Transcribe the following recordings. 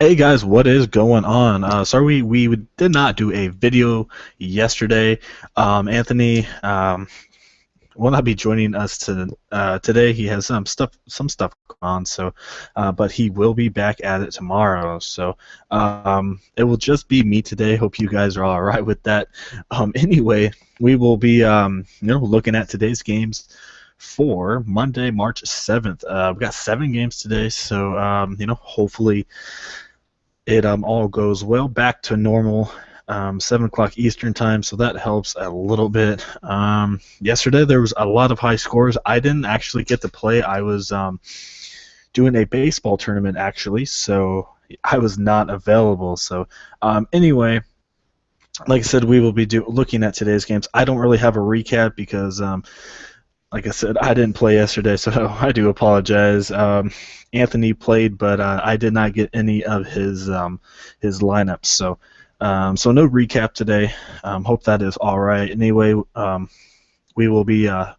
Hey guys, what is going on? Sorry we did not do a video yesterday. Anthony will not be joining us today. He has some stuff going on, but he will be back at it tomorrow. So it will just be me today. Hope you guys are all right with that. Anyway, we will be looking at today's games for Monday, March 7th. We've got 7 games today, so hopefully it all goes well back to normal, 7 o'clock Eastern time, so that helps a little bit. Yesterday there was a lot of high scores. I didn't actually get to play. I was doing a baseball tournament actually, so I was not available. So anyway, like I said, we will be looking at today's games. I don't really have a recap because like I said, I didn't play yesterday, so I do apologize. Anthony played, but I did not get any of his lineups. So no recap today. Hope that is all right. Anyway, we will be, like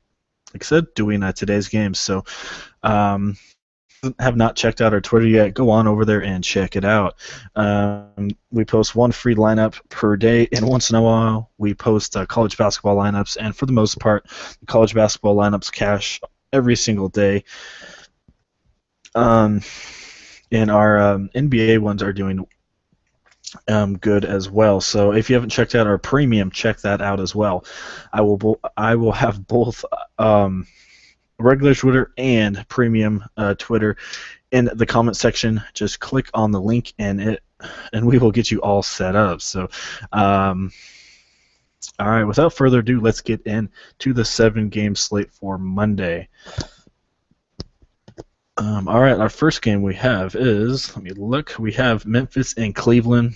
I said, doing today's games. So have not checked out our Twitter yet, go on over there and check it out. We post one free lineup per day, and once in a while we post college basketball lineups, and for the most part, the college basketball lineups cash every single day. And our NBA ones are doing good as well. So if you haven't checked out our premium, check that out as well. I will have both regular Twitter and premium Twitter in the comment section. Just click on the link and we will get you all set up. So all right, without further ado, let's get into the 7-game slate for Monday. All right, our first game we have is, let me look, we have Memphis and Cleveland.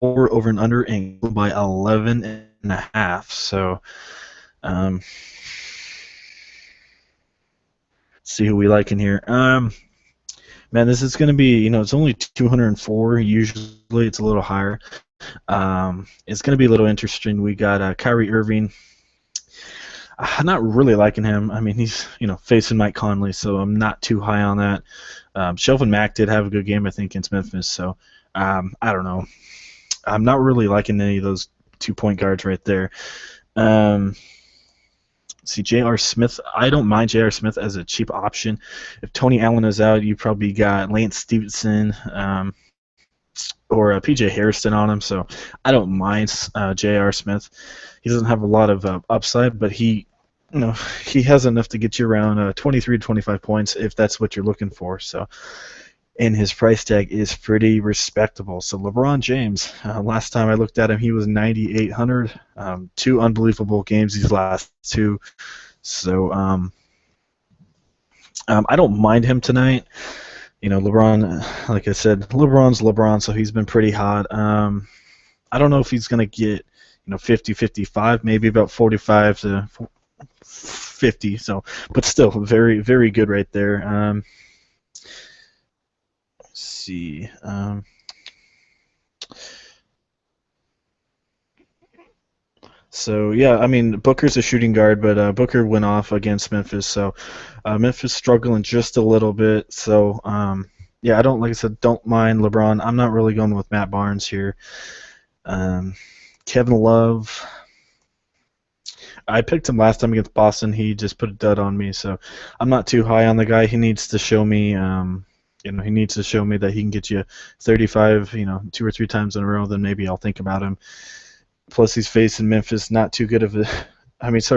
Over and under and by 11.5. So see who we like in here. Man, this is going to be, it's only 204. Usually it's a little higher. It's going to be a little interesting. We got Kyrie Irving. I'm not really liking him. I mean, he's, facing Mike Conley, so I'm not too high on that. Shelvin Mack did have a good game, I think, against Memphis, so I don't know. I'm not really liking any of those 2-point guards right there. See, J.R. Smith, I don't mind J.R. Smith as a cheap option. If Tony Allen is out, you probably got Lance Stevenson or P.J. Harrison on him, so I don't mind J.R. Smith. He doesn't have a lot of upside, but he has enough to get you around 23 to 25 points if that's what you're looking for. So, and his price tag is pretty respectable. So LeBron James, last time I looked at him, he was 9,800. 2 unbelievable games these last 2. So I don't mind him tonight. LeBron, like I said, LeBron's LeBron, so he's been pretty hot. I don't know if he's going to get 50, 55, maybe about 45 to 50. So, but still, very, very good right there. Let's see. So yeah, I mean Booker's a shooting guard, but Booker went off against Memphis, so Memphis struggling just a little bit. So yeah, like I said, don't mind LeBron. I'm not really going with Matt Barnes here. Kevin Love, I picked him last time against Boston. He just put a dud on me, so I'm not too high on the guy. He needs to show me, he needs to show me that he can get you 35, 2 or 3 times in a row. Then maybe I'll think about him. Plus, he's facing Memphis, not too good of a,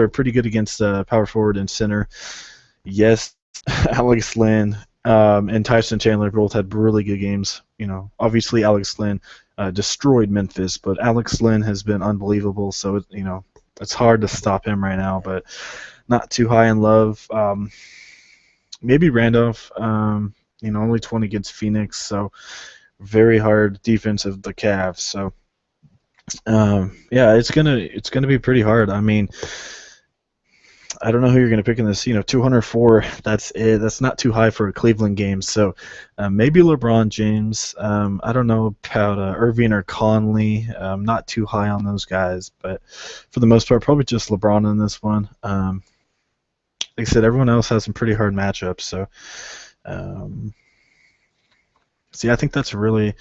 pretty good against power forward and center. Yes, Alex Lynn and Tyson Chandler both had really good games. Obviously Alex Lynn destroyed Memphis, but Alex Lynn has been unbelievable. So it's hard to stop him right now, but not too high in love. Maybe Randolph. Only 20 against Phoenix, so very hard defense of the Cavs. So. Yeah, it's gonna be pretty hard. I mean, I don't know who you're gonna pick in this. 204. That's it. That's not too high for a Cleveland game. So maybe LeBron James. I don't know about Irving or Conley. I'm not too high on those guys, but for the most part, probably just LeBron in this one. Like I said, everyone else has some pretty hard matchups. So See, I think that's really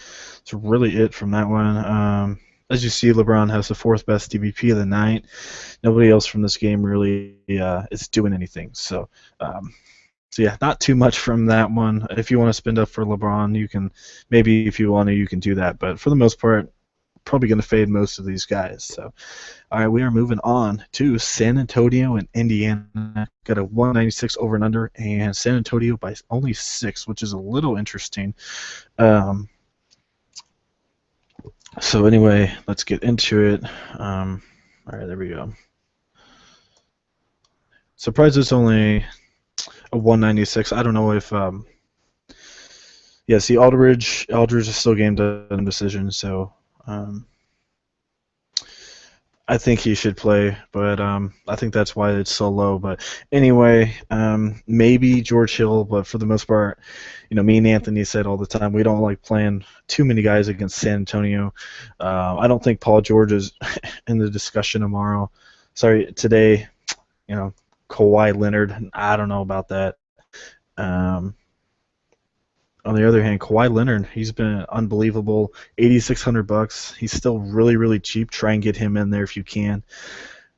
it from that one. As you see, LeBron has the fourth best DVP of the night. Nobody else from this game really is doing anything. So yeah, not too much from that one. If you want to spend up for LeBron, you can maybe if you want to, you can do that. But for the most part, probably going to fade most of these guys. So all right, we are moving on to San Antonio and Indiana. Got a 196 over and under, and San Antonio by only 6, which is a little interesting. Um, so anyway, let's get into it. All right, there we go. Surprised it's only a 196. I don't know if yeah. See, Aldridge is still game done decision, so I think he should play, but I think that's why it's so low. But anyway, maybe George Hill, but for the most part, me and Anthony said all the time we don't like playing too many guys against San Antonio. I don't think Paul George is in the discussion tomorrow. Sorry, today. Kawhi Leonard. I don't know about that. Um, on the other hand, Kawhi Leonard, he's been unbelievable. $8,600. He's still really, really cheap. Try and get him in there if you can.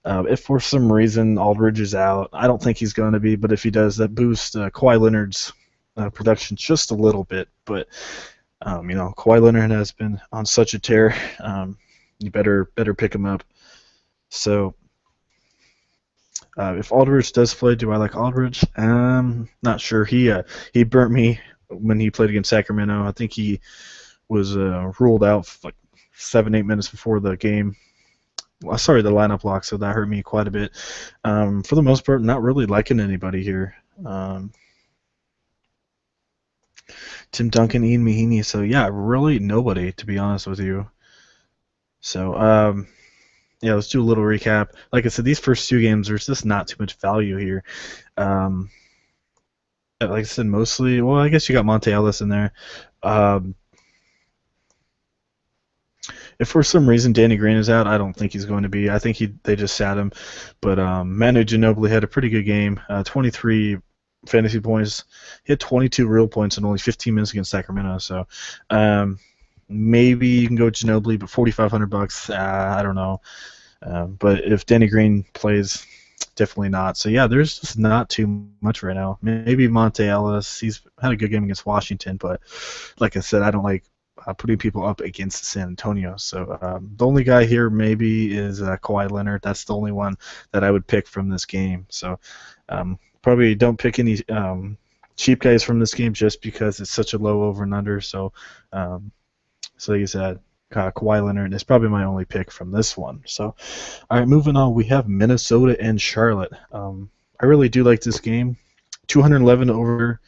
If for some reason Aldridge is out, I don't think he's going to be, but if he does, that boosts Kawhi Leonard's production just a little bit. But Kawhi Leonard has been on such a tear. You better pick him up. So if Aldridge does play, do I like Aldridge? Not sure. He burnt me when he played against Sacramento. I think he was ruled out like 7-8 minutes before the game. Well, sorry, the lineup lock, so that hurt me quite a bit. For the most part, not really liking anybody here. Tim Duncan, Ian Mahinmi. So yeah, really nobody, to be honest with you. So yeah, let's do a little recap. Like I said, these first 2 games, there's just not too much value here. Like I said, mostly, well, I guess you got Monte Ellis in there. If for some reason Danny Green is out, I don't think he's going to be. I think they just sat him. But Manu Ginobili had a pretty good game. 23 fantasy points. He had 22 real points in only 15 minutes against Sacramento. So maybe you can go Ginobili, but $4,500. I don't know. But if Danny Green plays, definitely not. So yeah, there's just not too much right now. Maybe Monte Ellis. He's had a good game against Washington, but like I said, I don't like putting people up against San Antonio. So the only guy here maybe is Kawhi Leonard. That's the only one that I would pick from this game. So probably don't pick any cheap guys from this game just because it's such a low over and under. So like you said, Kawhi Leonard is probably my only pick from this one. So, all right, moving on, we have Minnesota and Charlotte. I really do like this game. 211 over,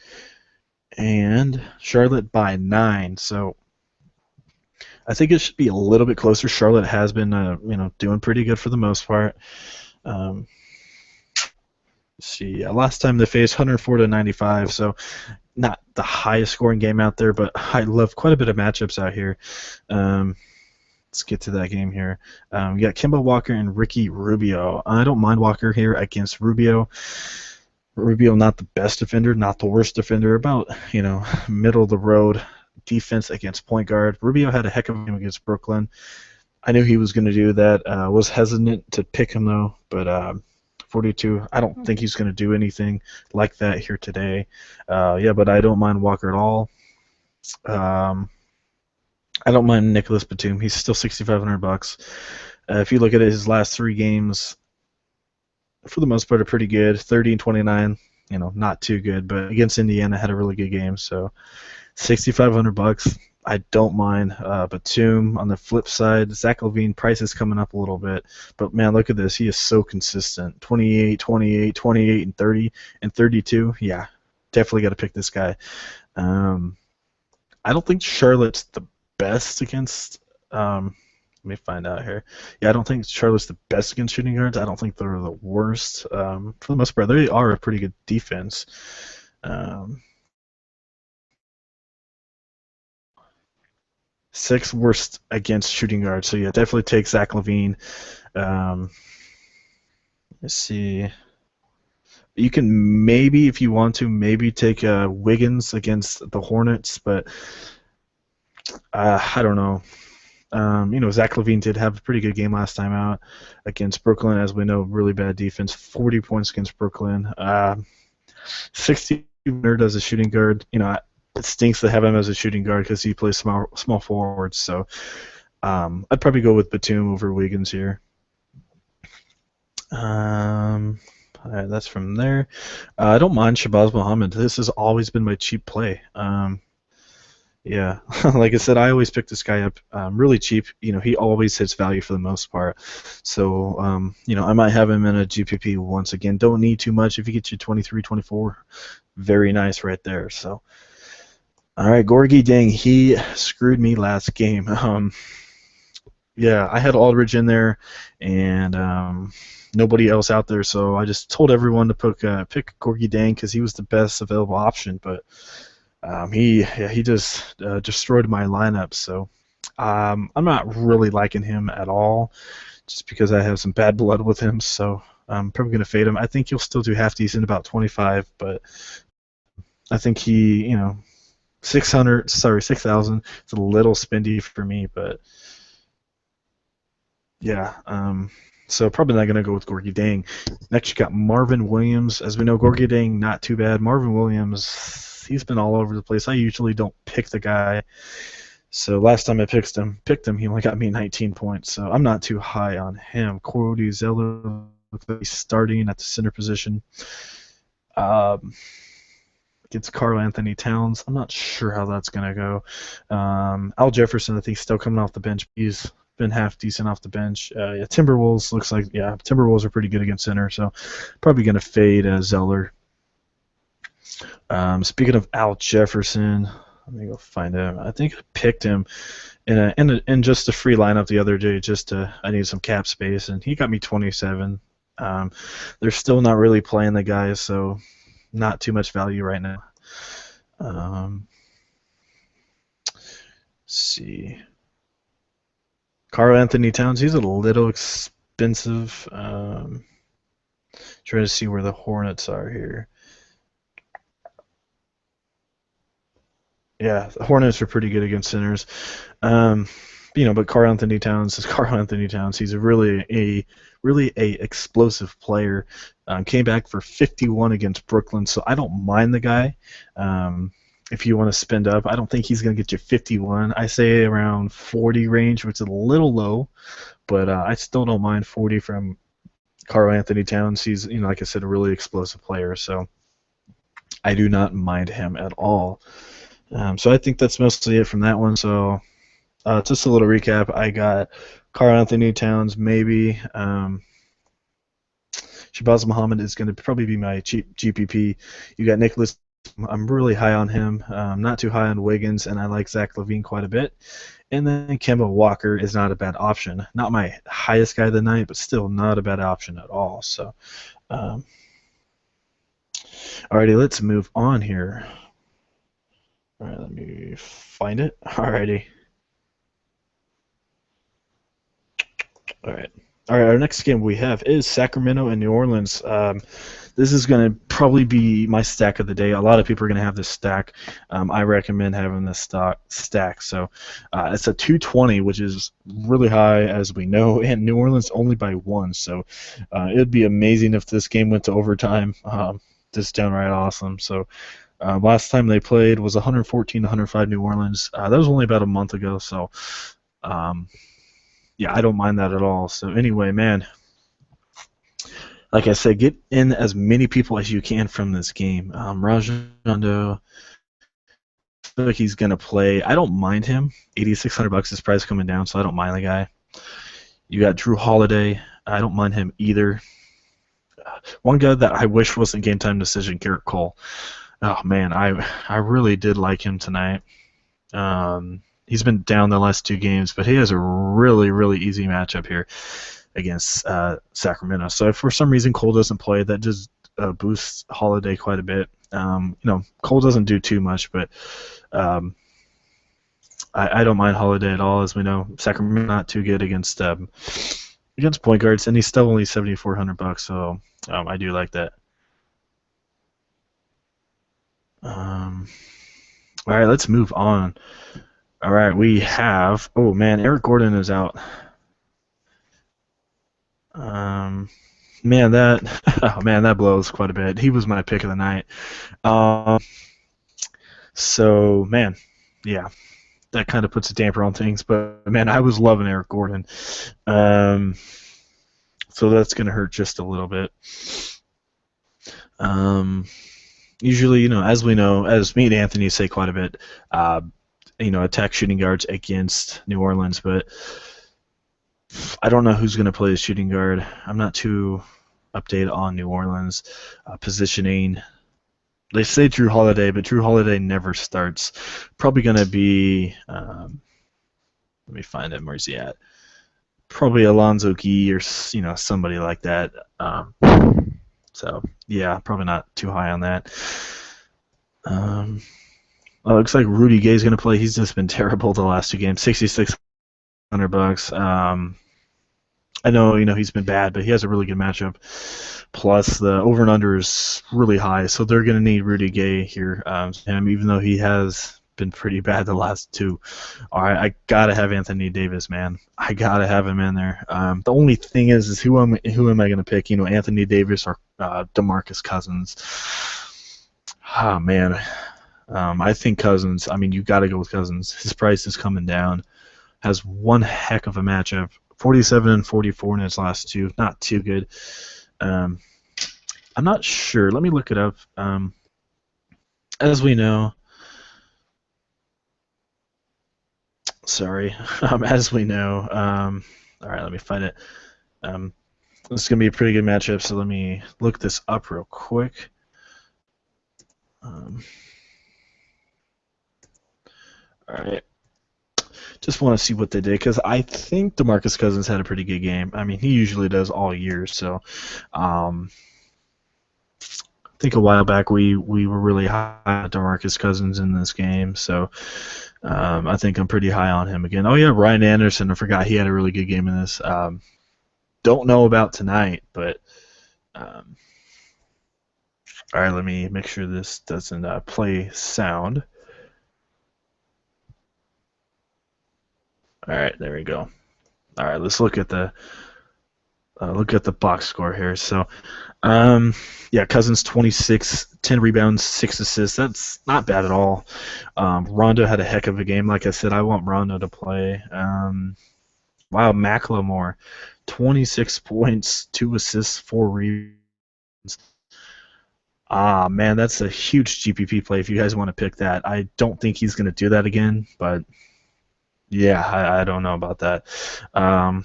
and Charlotte by 9. So, I think it should be a little bit closer. Charlotte has been, doing pretty good for the most part. Let's see, last time they faced 104-95. So, not the highest scoring game out there, but I love quite a bit of matchups out here. Let's get to that game here. You got Kemba Walker and Ricky Rubio. I don't mind Walker here against Rubio. Rubio, not the best defender, not the worst defender, about middle of the road defense against point guard. Rubio had a heck of a game against Brooklyn. I knew he was going to do that. Was hesitant to pick him though, but 42. I don't think he's going to do anything like that here today. But I don't mind Walker at all. I don't mind Nicholas Batum. He's still $6,500. If you look at it, his last 3 games, for the most part, are pretty good. 30 and 29. Not too good, but against Indiana, had a really good game. So, $6,500. I don't mind Batum. On the flip side, Zach LaVine price is coming up a little bit, but man, look at this. He is so consistent. 28, 28, 28, and 30, and 32. Yeah, definitely got to pick this guy. I don't think Charlotte's the best against. Let me find out here. Yeah, I don't think Charlotte's the best against shooting guards. I don't think they're the worst. For the most part, they are a pretty good defense. 6th worst against shooting guards. So yeah, definitely take Zach LaVine. Let's see. You can maybe, if you want to, maybe take Wiggins against the Hornets, but I don't know. Zach LaVine did have a pretty good game last time out against Brooklyn, as we know, really bad defense. 40 points against Brooklyn. 60 as a shooting guard. It stinks to have him as a shooting guard because he plays small forwards. So I'd probably go with Batum over Wiggins here. All right, that's from there. I don't mind Shabazz Muhammad. This has always been my cheap play. Yeah, like I said, I always pick this guy up really cheap. He always hits value for the most part. So, I might have him in a GPP once again. Don't need too much. If you get you 23, 24, very nice right there. So, all right, Gorgie Dang, he screwed me last game. Yeah, I had Aldridge in there, and nobody else out there, so I just told everyone to pick Gorgie Dang because he was the best available option. But he just destroyed my lineup. So I'm not really liking him at all, just because I have some bad blood with him. So I'm probably gonna fade him. I think he'll still do half decent, about 25, but I think 6,000. It's a little spendy for me, but yeah. So probably not gonna go with Gorgie Dang. Next, you got Marvin Williams. As we know, Gorgie Dang not too bad. Marvin Williams, he's been all over the place. I usually don't pick the guy. So last time I picked him, he only got me 19 points. So I'm not too high on him. Cody Zeller looks like he's starting at the center position. Against Karl Anthony Towns, I'm not sure how that's gonna go. Al Jefferson, I think, still coming off the bench. He's been half decent off the bench. Yeah, Timberwolves looks like Timberwolves are pretty good against center, so probably gonna fade Zeller. Speaking of Al Jefferson, let me go find him. I think I picked him in just a free lineup the other day. I needed some cap space, and he got me 27. They're still not really playing the guys, so not too much value right now. Let's see. Karl Anthony Towns, he's a little expensive. Trying to see where the Hornets are here. Yeah, the Hornets are pretty good against centers. But Karl Anthony Towns is Karl Anthony Towns. He's really a explosive player. Came back for 51 against Brooklyn, so I don't mind the guy. If you want to spend up, I don't think he's going to get you 51. I say around 40 range, which is a little low, but I still don't mind 40 from Karl Anthony Towns. He's, like I said, a really explosive player, so I do not mind him at all. So I think that's mostly it from that one. So just a little recap. I got Karl Anthony Towns, maybe. Shabazz Muhammad is going to probably be my cheap GPP. You got Nicholas. I'm really high on him. Not too high on Wiggins, and I like Zach LaVine quite a bit. And then Kemba Walker is not a bad option. Not my highest guy of the night, but still not a bad option at all. So, alrighty, let's move on here. All right, let me find it. Alrighty. All right. All right, our next game we have is Sacramento and New Orleans. This is going to probably be my stack of the day. A lot of people are going to have this stack. I recommend having this stack. So it's a 220, which is really high, as we know, and New Orleans only by 1. So it would be amazing if this game went to overtime. Just downright awesome. So last time they played was 114-105 New Orleans. That was only about a month ago. So yeah, I don't mind that at all. So anyway, man, like I said, get in as many people as you can from this game. Rajon Rondo, I feel like he's gonna play. I don't mind him. $8,600 his price coming down, so I don't mind the guy. You got Drew Holiday. I don't mind him either. One guy that I wish wasn't game time decision, Garrett Cole. Oh man, I really did like him tonight. He's been down the last 2 games, but he has a really, really easy matchup here against Sacramento. So if for some reason Cole doesn't play, that just boosts Holiday quite a bit. Cole doesn't do too much, but I don't mind Holiday at all. As we know, Sacramento not too good against point guards, and he's still only $7,400. So I do like that. All right, let's move on. All right, we have. Oh man, Eric Gordon is out. Um, man, that oh man, that blows quite a bit. He was my pick of the night. Um, so man, yeah, that kind of puts a damper on things. But man, I was loving Eric Gordon. Um, so that's gonna hurt just a little bit. Um, usually, as we know, as me and Anthony say quite a bit, uh, attack shooting guards against New Orleans, but I don't know who's going to play the shooting guard. I'm not too updated on New Orleans positioning. They say Drew Holiday, but Drew Holiday never starts. Probably going to be, let me find him. Where's he at? Probably Alonzo Gee or somebody like that. So yeah, probably not too high on that. Well, it looks like Rudy Gay's going to play. He's just been terrible the last 2 games. $6,600. I know, he's been bad, but he has a really good matchup. Plus, the over and under is really high, so they're going to need Rudy Gay here. Even though he has been pretty bad the last 2. All right, I gotta have Anthony Davis, man. I gotta have him in there. The only thing is who am I going to pick? Anthony Davis or DeMarcus Cousins? Ah, man. I think Cousins. I mean, you got to go with Cousins. His price is coming down. Has one heck of a matchup. 47 and 44 in his last 2. Not too good. I'm not sure. Let me look it up. As we know, as we know, all right, let me find it. This is going to be a pretty good matchup, so let me look this up real quick. All right. Just want to see what they did because I think DeMarcus Cousins had a pretty good game. I mean, he usually does all year. So, I think a while back we were really high on DeMarcus Cousins in this game. So, I think I'm pretty high on him again. Oh yeah, Ryan Anderson. I forgot he had a really good game in this. Don't know about tonight, but all right. Let me make sure this doesn't play sound. All right, there we go. All right, let's look at the box score here. So, yeah, Cousins 26, 10 rebounds, 6 assists. That's not bad at all. Rondo had a heck of a game. Like I said, I want Rondo to play. Wow, Macklemore, 26 points, 2 assists, 4 rebounds. Ah, man, that's a huge GPP play if you guys want to pick that. I don't think he's going to do that again, but yeah, I don't know about that. Yeah,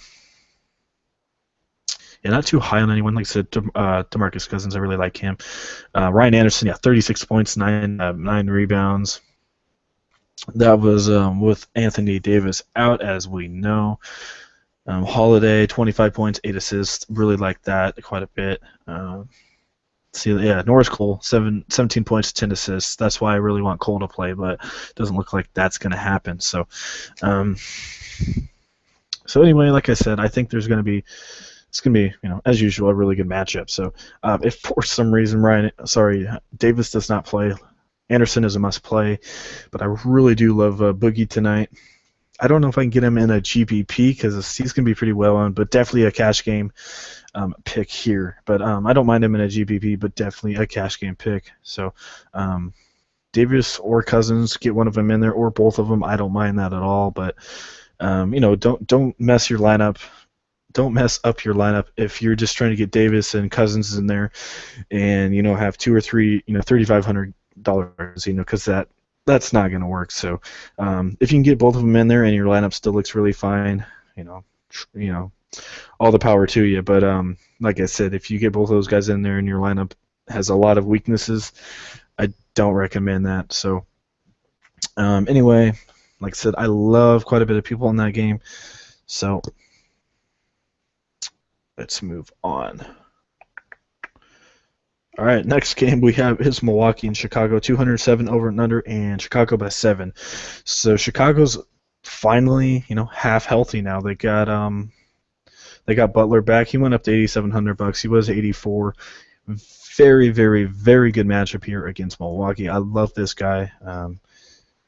not too high on anyone. Like I said, DeMarcus Cousins, I really like him. Ryan Anderson, yeah, 36 points, 9 rebounds. That was with Anthony Davis out, as we know. Holiday, 25 points, 8 assists. Really like that quite a bit. Norris Cole, 17 points, 10 assists. That's why I really want Cole to play, but it doesn't look like that's going to happen. So, anyway, like I said, I think it's going to be, as usual, a really good matchup. So, if for some reason Davis does not play, Anderson is a must-play, but I really do love Boogie tonight. I don't know if I can get him in a GPP because he's going to be pretty well on, but definitely a cash game pick here. But I don't mind him in a GPP, but definitely a cash game pick. So Davis or Cousins, get one of them in there, or both of them. I don't mind that at all. But don't mess your lineup. Don't mess up your lineup if you're just trying to get Davis and Cousins in there, and have 2 or 3, $3,500, because that's not going to work. So if you can get both of them in there and your lineup still looks really fine, all the power to you. But like I said, if you get both of those guys in there and your lineup has a lot of weaknesses, I don't recommend that. So anyway, like I said, I love quite a bit of people in that game. So let's move on. All right, next game we have is Milwaukee and Chicago, 207 over and under, and Chicago by 7. So Chicago's finally, half healthy now. They got Butler back. He went up to $8,700. He was 84. Very, very, very good matchup here against Milwaukee. I love this guy.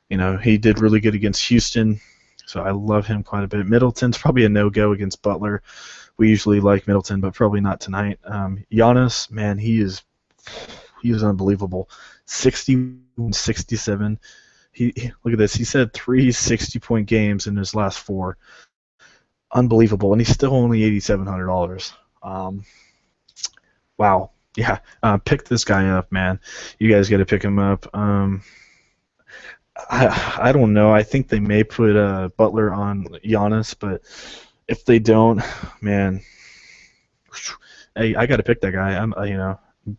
He did really good against Houston, so I love him quite a bit. Middleton's probably a no-go against Butler. We usually like Middleton, but probably not tonight. Giannis, man, he is unbelievable. 67. Look at this. He's had 3 60-point games in his last 4. Unbelievable, and he's still only $8,700. Wow. Yeah, pick this guy up, man. You guys got to pick him up. I don't know. I think they may put Butler on Giannis, but if they don't, man, hey, I got to pick that guy.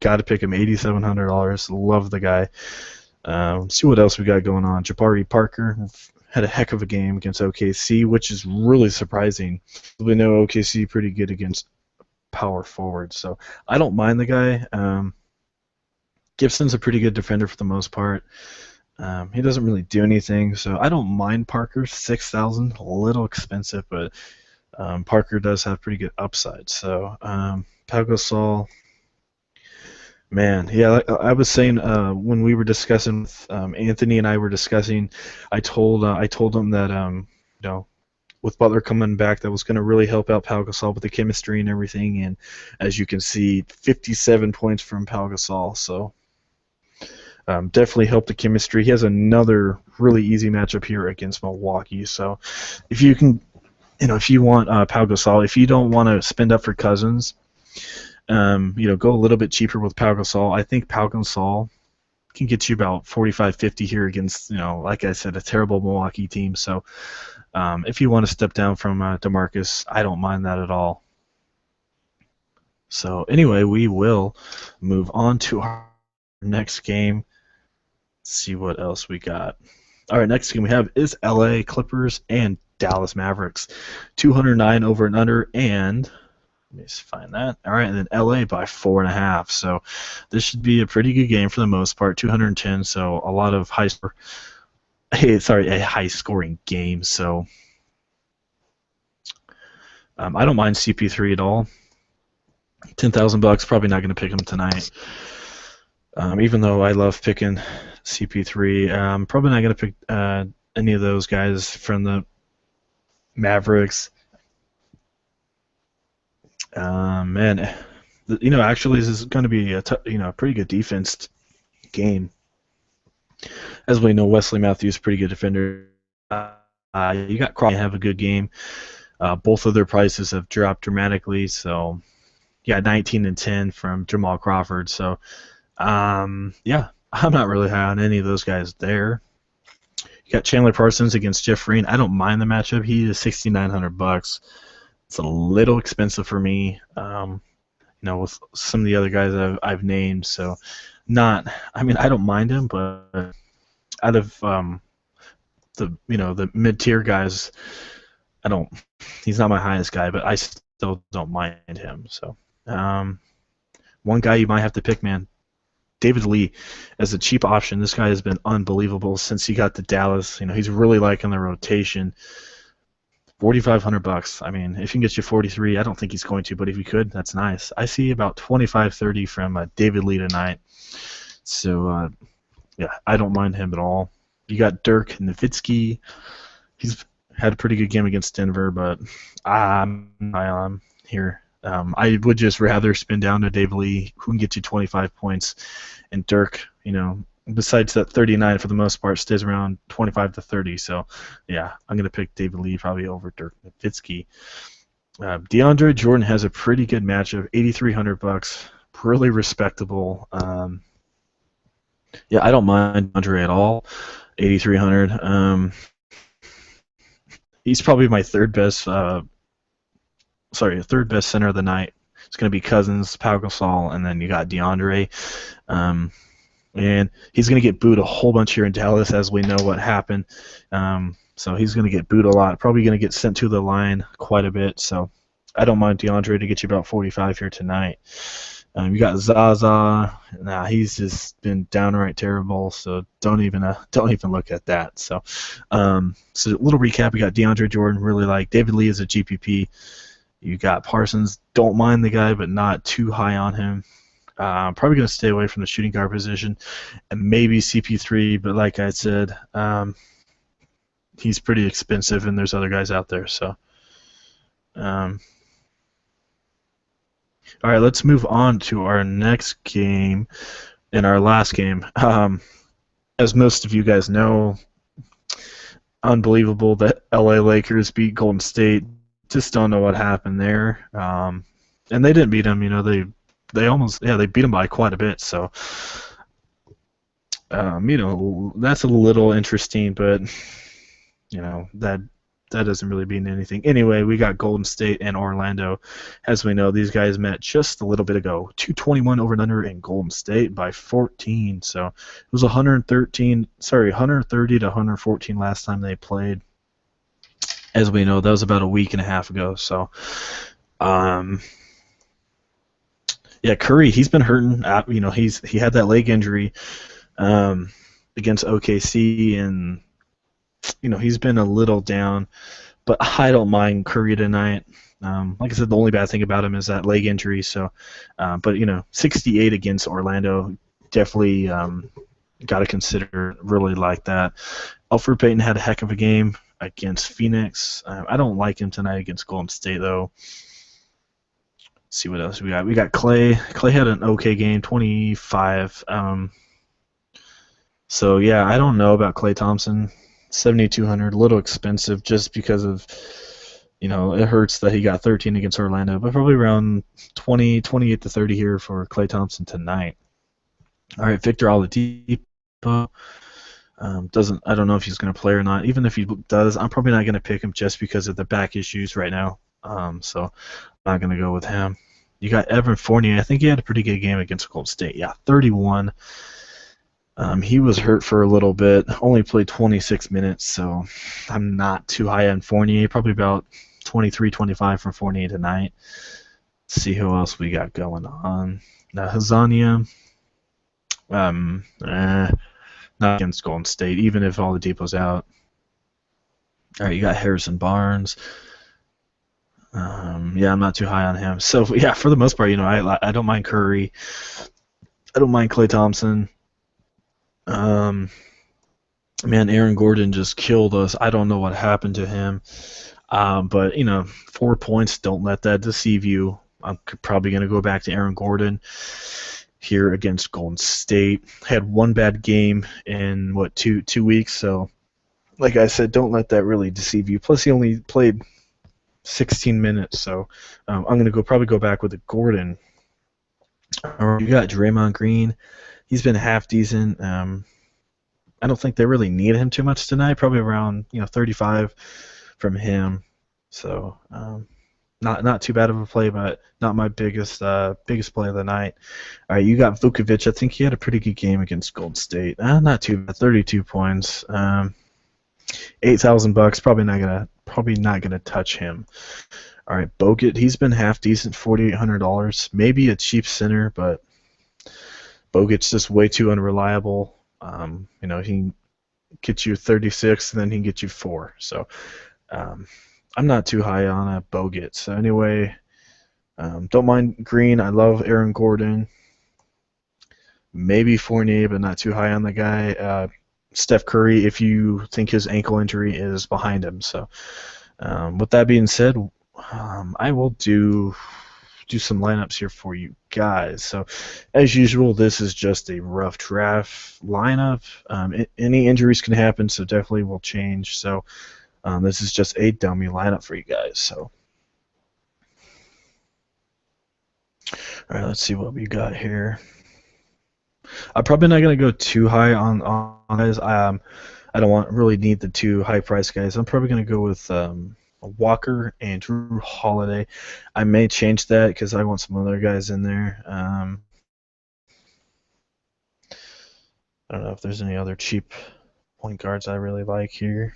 Got to pick him. $8,700. Love the guy. See what else we got going on. Jabari Parker had a heck of a game against OKC, which is really surprising. We know OKC pretty good against power forward, so I don't mind the guy. Gibson's a pretty good defender for the most part. He doesn't really do anything, so I don't mind Parker. 6,000, a little expensive, but Parker does have pretty good upside. So Pau Gasol, man, yeah, I was saying when we were discussing with Anthony and I were discussing, I told him that with Butler coming back, that was going to really help out Pau Gasol with the chemistry and everything. And as you can see, 57 points from Pau Gasol. So definitely helped the chemistry. He has another really easy matchup here against Milwaukee. So if you can, if you want Pau Gasol, if you don't want to spend up for Cousins, go a little bit cheaper with Pau Gasol. I think Pau Gasol can get you about 45, 50 here against, like I said, a terrible Milwaukee team. So if you want to step down from DeMarcus, I don't mind that at all. So anyway, we will move on to our next game. Let's see what else we got. All right, next game we have is LA Clippers and Dallas Mavericks. 209 over and under, and let me just find that. All right, and then LA by 4.5. So this should be a pretty good game for the most part. 210, so a lot of a high-scoring game. So I don't mind CP3 at all. $10,000, probably not going to pick him tonight. Even though I love picking CP3, I'm probably not going to pick any of those guys from the Mavericks. Actually, this is going to be a pretty good defense game. As we know, Wesley Matthews, pretty good defender. You got Crawford have a good game. Both of their prices have dropped dramatically, so yeah, 19 and 10 from Jamal Crawford. So I'm not really high on any of those guys there. You got Chandler Parsons against Jeff Green. I don't mind the matchup. He is $6,900. It's a little expensive for me, with some of the other guys I've named. So I don't mind him, but out of the mid-tier guys, he's not my highest guy, but I still don't mind him. So one guy you might have to pick, man, David Lee, as a cheap option. This guy has been unbelievable since he got to Dallas. He's really liking the rotation. $4,500. I mean, if he can get you 43, I don't think he's going to, but if he could, that's nice. I see about 25, 30 from David Lee tonight. So, I don't mind him at all. You got Dirk Nowitzki. He's had a pretty good game against Denver, but I'm high on him here. I would just rather spin down to David Lee, who can get you 25 points, and Dirk, besides that 39 for the most part, stays around 25 to 30. So, yeah, I'm going to pick David Lee probably over Dirk Nowitzki. DeAndre Jordan has a pretty good matchup, $8,300, really respectable. I don't mind DeAndre at all, $8,300. He's probably my third best center of the night. It's going to be Cousins, Pau Gasol, and then you got DeAndre. And he's going to get booed a whole bunch here in Dallas, as we know what happened. So he's going to get booed a lot. Probably going to get sent to the line quite a bit. So I don't mind DeAndre to get you about 45 here tonight. You got Zaza. He's just been downright terrible. So don't even look at that. So a little recap. We got DeAndre Jordan, really like. David Lee is a GPP. You got Parsons. Don't mind the guy, but not too high on him. Probably going to stay away from the shooting guard position and maybe CP3, but like I said, he's pretty expensive and there's other guys out there. So, all right, let's move on to our next game and our last game. As most of you guys know, unbelievable that LA Lakers beat Golden State. Just don't know what happened there. And they didn't beat them. They almost they beat them by quite a bit. So that's a little interesting, but that doesn't really mean anything. Anyway, we got Golden State and Orlando. As we know, these guys met just a little bit ago. 221 over and under in Golden State by 14. So it was 130 to 114 last time they played. As we know, that was about a week and a half ago. So, Curry, he's been hurting. He had that leg injury against OKC, and he's been a little down. But I don't mind Curry tonight. Like I said, the only bad thing about him is that leg injury. So, but 68 against Orlando, definitely got to consider. Really like that. Elfrid Payton had a heck of a game against Phoenix. I don't like him tonight against Golden State though. Let's see what else we got. We got Clay. Clay had an okay game, 25. So yeah, I don't know about Klay Thompson. 7,200, a little expensive just because of, it hurts that he got 13 against Orlando, but probably around 28 to 30 here for Klay Thompson tonight. All right, Victor Oladipo. I don't know if he's going to play or not. Even if he does, I'm probably not going to pick him just because of the back issues right now. So I'm not going to go with him. You got Evan Fournier. I think he had a pretty good game against Golden State. Yeah, 31. He was hurt for a little bit. Only played 26 minutes, so I'm not too high on Fournier. Probably about 23, 25 from Fournier tonight. Let's see who else we got going on. Now, Hazania. Not against Golden State, even if Oladipo's out. All right, you got Harrison Barnes. I'm not too high on him. So, yeah, for the most part, I don't mind Curry. I don't mind Klay Thompson. Man, Aaron Gordon just killed us. I don't know what happened to him. But, 4 points, don't let that deceive you. I'm probably going to go back to Aaron Gordon here against Golden State. Had one bad game in, two weeks. So, like I said, don't let that really deceive you. Plus, he only played 16 minutes. So, I'm going to probably go back with the Gordon. All right, you got Draymond Green. He's been half decent. I don't think they really need him too much tonight. Probably around 35 from him. So not too bad of a play, but not my biggest play of the night. All right, you got Vukovic. I think he had a pretty good game against Golden State. Not too bad. 32 points. $8,000. Probably not gonna touch him. All right, Bogut. He's been half decent. $4,800. Maybe a cheap center, but Bogut's just way too unreliable. He gets you 36, and then he can get you 4. So I'm not too high on a Bogut. So anyway, don't mind Green. I love Aaron Gordon. Maybe Fournier, but not too high on the guy. Steph Curry, if you think his ankle injury is behind him. So with that being said, I will do some lineups here for you guys. So, as usual, this is just a rough draft lineup. Any injuries can happen, so definitely will change. So, this is just a dummy lineup for you guys. So, all right, let's see what we got here. I'm probably not going to go too high on guys. I don't really need the too high price guys. I'm probably going to go with Walker and Drew Holiday. I may change that because I want some other guys in there. I don't know if there's any other cheap point guards I really like here.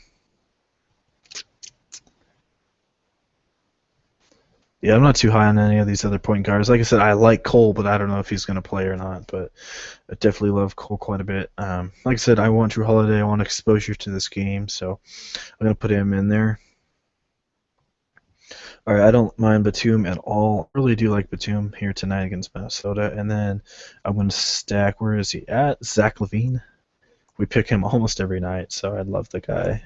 Yeah, I'm not too high on any of these other point guards. Like I said, I like Cole, but I don't know if he's going to play or not. But I definitely love Cole quite a bit. Like I said, I want Drew Holiday. I want exposure to this game, so I'm going to put him in there. All right, I don't mind Batum at all. I really do like Batum here tonight against Minnesota. And then I'm going to stack, where is he at? Zach LaVine. We pick him almost every night, so I love the guy.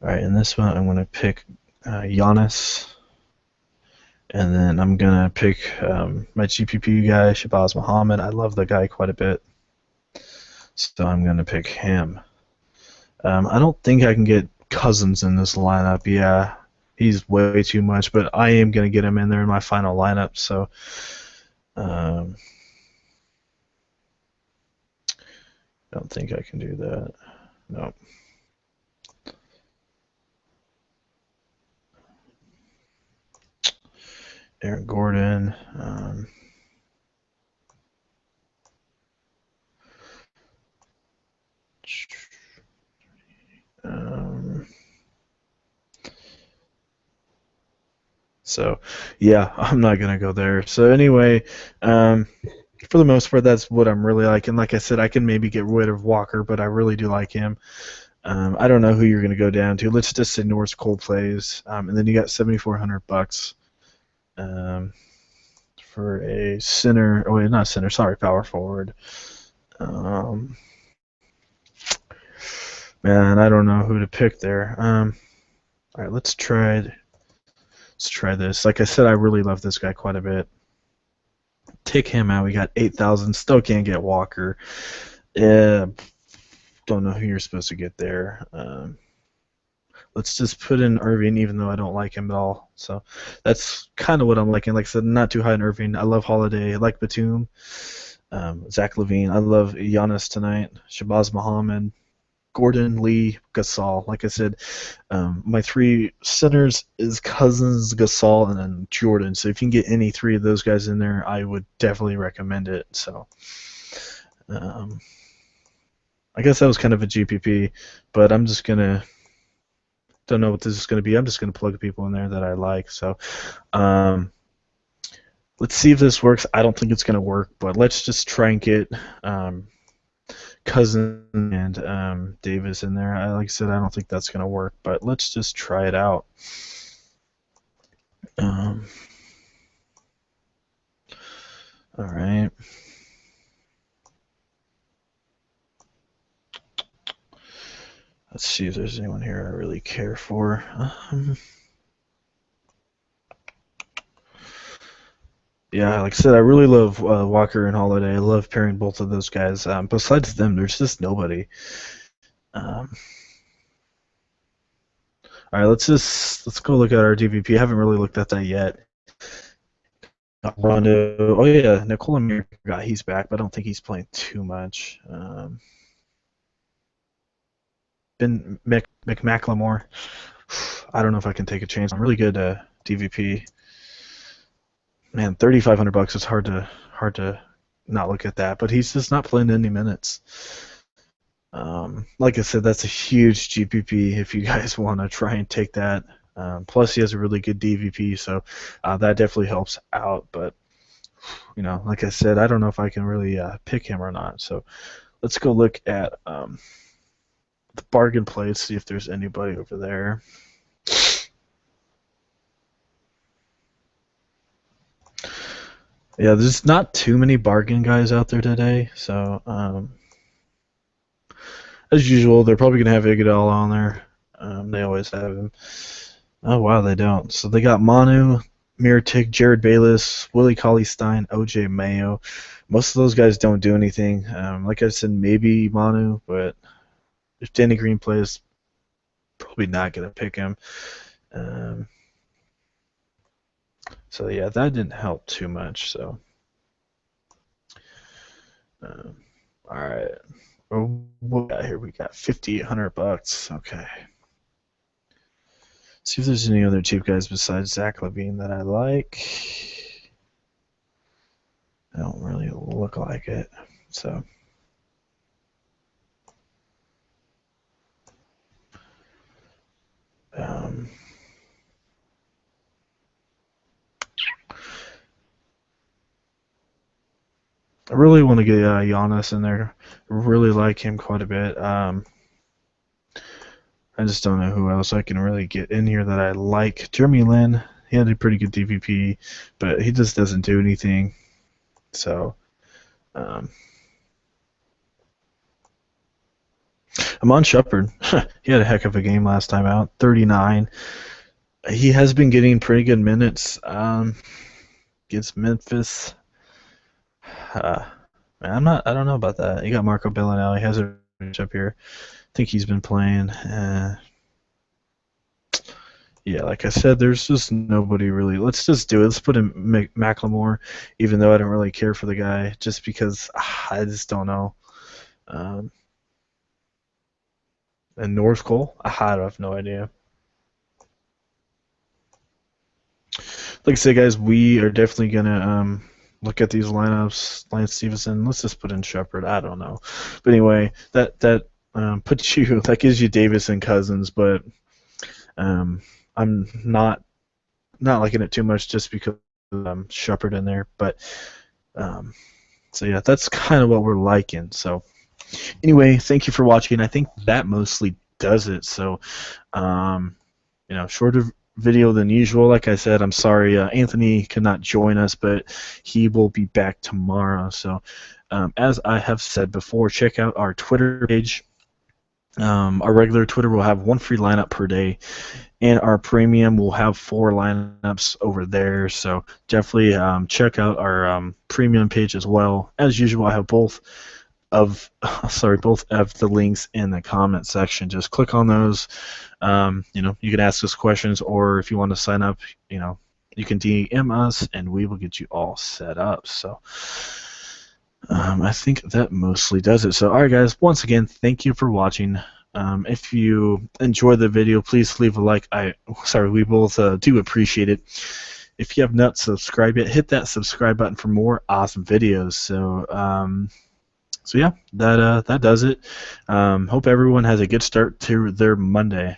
All right, in this one, I'm going to pick Giannis. And then I'm going to pick my GPP guy, Shabazz Muhammad. I love the guy quite a bit. So I'm going to pick him. I don't think I can get Cousins in this lineup. Yeah, he's way too much, but I am going to get him in there in my final lineup. So I don't think I can do that. No. Aaron Gordon. So, yeah, I'm not going to go there. So, anyway, for the most part, that's what I'm really liking. Like I said, I can maybe get rid of Walker, but I really do like him. I don't know who you're going to go down to. Let's just say Norris Cole plays. And then you got $7,400 for a center. Oh, wait, not center. Sorry, power forward. Man, I don't know who to pick there. All right, let's try this. Like I said, I really love this guy quite a bit. Take him out. We got 8,000. Still can't get Walker. Don't know who you're supposed to get there. Let's just put in Irving, even though I don't like him at all. So that's kind of what I'm liking. Like I said, not too high in Irving. I love Holiday. I like Batum. Zach LaVine. I love Giannis tonight. Shabazz Muhammad. Gordon, Lee, Gasol. Like I said, my three centers is Cousins, Gasol, and then Jordan. So if you can get any three of those guys in there, I would definitely recommend it. So I guess that was kind of a GPP, but I'm just going to don't know what this is going to be. I'm just going to plug people in there that I like. So let's see if this works. I don't think it's going to work, but let's just try and get Cousin and Davis in there. Like I said, I don't think that's going to work, but let's just try it out. All right. Let's see if there's anyone here I really care for. Yeah, like I said, I really love Walker and Holiday. I love pairing both of those guys. Besides them, there's just nobody. All right, let's go look at our DVP. I haven't really looked at that yet. Rondo. Oh yeah, Nikola Mir. He's back, but I don't think he's playing too much. Ben McMcLemore. I don't know if I can take a chance. I'm really good DVP. Man, $3,500 is hard to not look at that, but he's just not playing any minutes. Like I said, that's a huge GPP if you guys want to try and take that. Plus, he has a really good DVP, so that definitely helps out. But like I said, I don't know if I can really pick him or not. So let's go look at the bargain plays, see if there's anybody over there. Yeah, there's not too many bargain guys out there today, so as usual, they're probably going to have Iguodala on there. They always have him. Oh, wow, they don't. So they got Manu, Mirotic, Jared Bayless, Willie Cauley-Stein, OJ Mayo. Most of those guys don't do anything. Like I said, maybe Manu, but if Danny Green plays, probably not going to pick him. So yeah, that didn't help too much. So, all right. Oh, what we got here? We got $5,800. Okay. See if there's any other cheap guys besides Zach LaVine that I like. I don't really look like it. So. I really want to get Giannis in there. I really like him quite a bit. I just don't know who else I can really get in here that I like. Jeremy Lin, he had a pretty good DVP, but he just doesn't do anything. So um, Amon Shepard, he had a heck of a game last time out. 39. He has been getting pretty good minutes against Memphis. Man, I don't know about that. You got Marco Bellinelli. He has a up here. I think he's been playing. Yeah, like I said, there's just nobody really. Let's just do it. Let's put in Macklemore, even though I don't really care for the guy, just because I just don't know. Um, and North Cole, I have no idea. Like I said, guys, we are definitely gonna look at these lineups. Lance Stevenson, let's just put in Shepard. I don't know, but anyway, that puts you that gives you Davis and Cousins, but I'm not liking it too much just because Shepard in there. But so yeah, that's kind of what we're liking. So anyway, thank you for watching. I think that mostly does it. So shorter video than usual. Like I said, I'm sorry Anthony could not join us, but he will be back tomorrow. So as I have said before, check out our Twitter page. Our regular Twitter will have one free lineup per day, and our premium will have 4 lineups over there. So definitely check out our premium page as well. As usual, I have both of the links in the comment section. Just click on those. You can ask us questions, or if you want to sign up, you can DM us, and we will get you all set up. So I think that mostly does it. So, all right, guys. Once again, thank you for watching. If you enjoyed the video, please leave a like. We both do appreciate it. If you have not subscribed yet, hit that subscribe button for more awesome videos. So yeah, that does it. Hope everyone has a good start to their Monday.